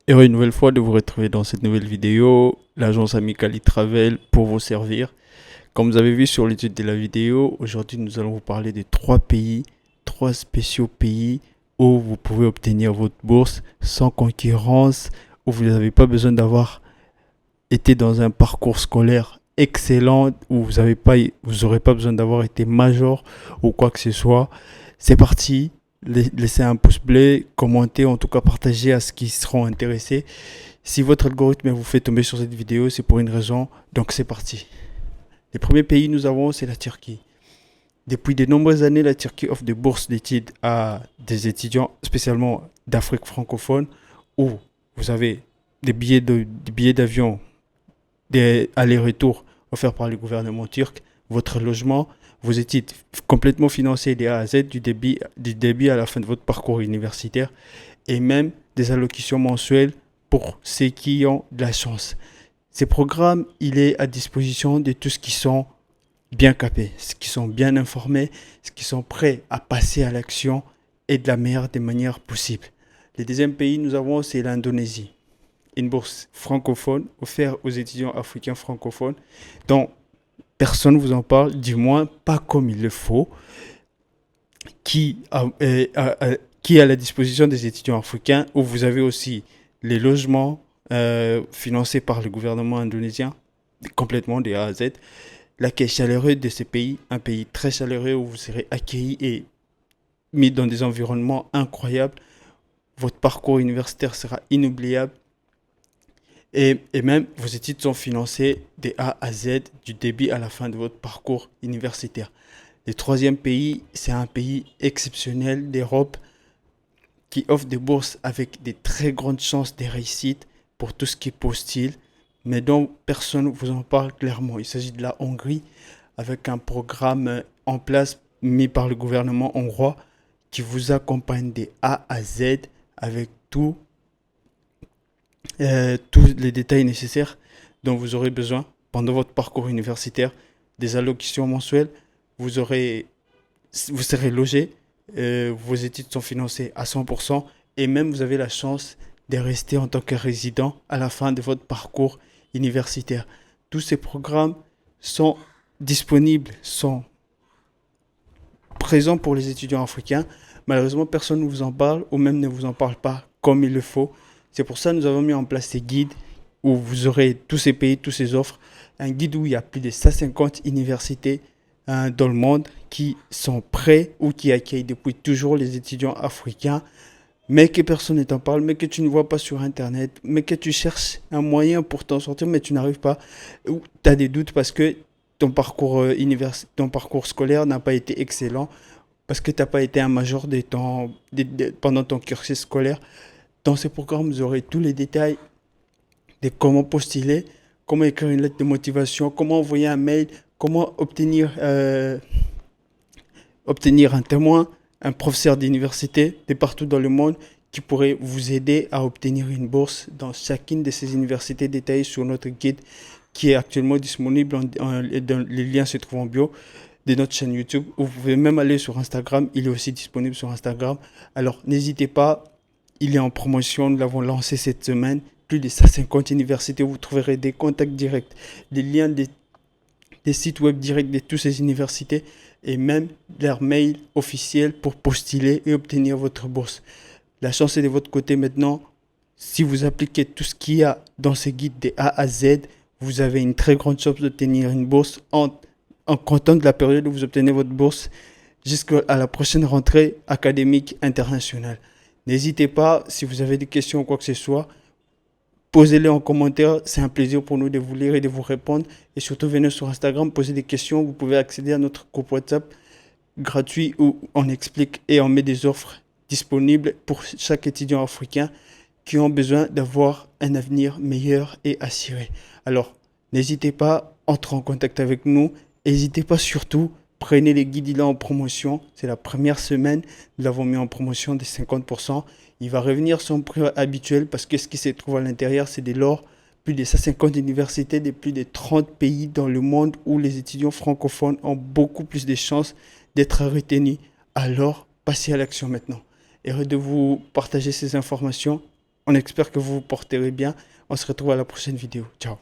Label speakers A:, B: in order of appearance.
A: Heureux une nouvelle fois de vous retrouver dans cette nouvelle vidéo, l'agence Amicali Travel pour vous servir. Comme vous avez vu sur l'étude de la vidéo, aujourd'hui nous allons vous parler de trois pays, trois spéciaux pays où vous pouvez obtenir votre bourse sans concurrence, où vous n'avez pas besoin d'avoir été dans un parcours scolaire excellent, où vous n'aurez pas besoin d'avoir été major ou quoi que ce soit. C'est parti. Laissez un pouce bleu, commentez, en tout cas partagez à ceux qui seront intéressés. Si votre algorithme vous fait tomber sur cette vidéo, c'est pour une raison, donc c'est parti. Les premiers pays que nous avons, c'est la Turquie. Depuis de nombreuses années, la Turquie offre des bourses d'études à des étudiants, spécialement d'Afrique francophone, où vous avez des billets d'avion, des allers-retours offerts par le gouvernement turc, votre logement, vos études complètement financées des A à Z, du début à la fin de votre parcours universitaire, et même des allocations mensuelles pour ceux qui ont de la chance. Ces programmes, il est à disposition de tous ceux qui sont bien capés, ceux qui sont bien informés, ceux qui sont prêts à passer à l'action et de la meilleure des manières possibles. Le deuxième pays, nous avons, c'est l'Indonésie. Une bourse francophone offerte aux étudiants africains francophones dont personne ne vous en parle, du moins pas comme il le faut, qui est à la disposition des étudiants africains, où vous avez aussi les logements financés par le gouvernement indonésien, complètement de A à Z, l'accueil chaleureux de ces pays, un pays très chaleureux où vous serez accueillis et mis dans des environnements incroyables. Votre parcours universitaire sera inoubliable. Et même vos études sont financées de A à Z, du début à la fin de votre parcours universitaire. Le troisième pays, c'est un pays exceptionnel d'Europe qui offre des bourses avec des très grandes chances de réussite pour tout ce qui est postile, mais dont personne ne vous en parle clairement. Il s'agit de la Hongrie, avec un programme en place mis par le gouvernement hongrois qui vous accompagne de A à Z avec tous les détails nécessaires dont vous aurez besoin pendant votre parcours universitaire, des allocations mensuelles, vous serez logé, vos études sont financées à 100% et même vous avez la chance de rester en tant que résident à la fin de votre parcours universitaire. Tous ces programmes sont disponibles, sont présents pour les étudiants africains. Malheureusement, personne ne vous en parle ou même ne vous en parle pas comme il le faut. C'est pour ça que nous avons mis en place ces guides où vous aurez tous ces pays, toutes ces offres. Un guide où il y a plus de 150 universités dans le monde qui sont prêts ou qui accueillent depuis toujours les étudiants africains, mais que personne ne t'en parle, mais que tu ne vois pas sur Internet, mais que tu cherches un moyen pour t'en sortir, mais tu n'arrives pas, ou tu as des doutes parce que ton parcours scolaire n'a pas été excellent, parce que tu n'as pas été un major pendant ton cursus scolaire. Dans ce programme, vous aurez tous les détails de comment postuler, comment écrire une lettre de motivation, comment envoyer un mail, comment obtenir un témoin, un professeur d'université de partout dans le monde qui pourrait vous aider à obtenir une bourse dans chacune de ces universités détaillées sur notre guide qui est actuellement disponible. Les liens se trouvent en bio de notre chaîne YouTube. Vous pouvez même aller sur Instagram, il est aussi disponible sur Instagram. Alors n'hésitez pas, il est en promotion, nous l'avons lancé cette semaine. Plus de 150 universités, vous trouverez des contacts directs, des liens des sites web directs de toutes ces universités et même leur mail officiel pour postuler et obtenir votre bourse. La chance est de votre côté maintenant. Si vous appliquez tout ce qu'il y a dans ce guide de A à Z, vous avez une très grande chance d'obtenir une bourse en comptant de la période où vous obtenez votre bourse jusqu'à la prochaine rentrée académique internationale. N'hésitez pas, si vous avez des questions ou quoi que ce soit, posez-les en commentaire. C'est un plaisir pour nous de vous lire et de vous répondre. Et surtout, venez sur Instagram, poser des questions. Vous pouvez accéder à notre groupe WhatsApp gratuit où on explique et on met des offres disponibles pour chaque étudiant africain qui ont besoin d'avoir un avenir meilleur et assuré. Alors, n'hésitez pas, entrez en contact avec nous. N'hésitez pas surtout, prenez les guides, il est en promotion. C'est la première semaine, nous l'avons mis en promotion de 50%. Il va revenir son prix habituel parce que ce qui se trouve à l'intérieur, c'est de l'or. Plus de 150 universités de plus de 30 pays dans le monde où les étudiants francophones ont beaucoup plus de chances d'être retenus. Alors, passez à l'action maintenant. Heureux de vous partager ces informations. On espère que vous vous porterez bien. On se retrouve à la prochaine vidéo. Ciao.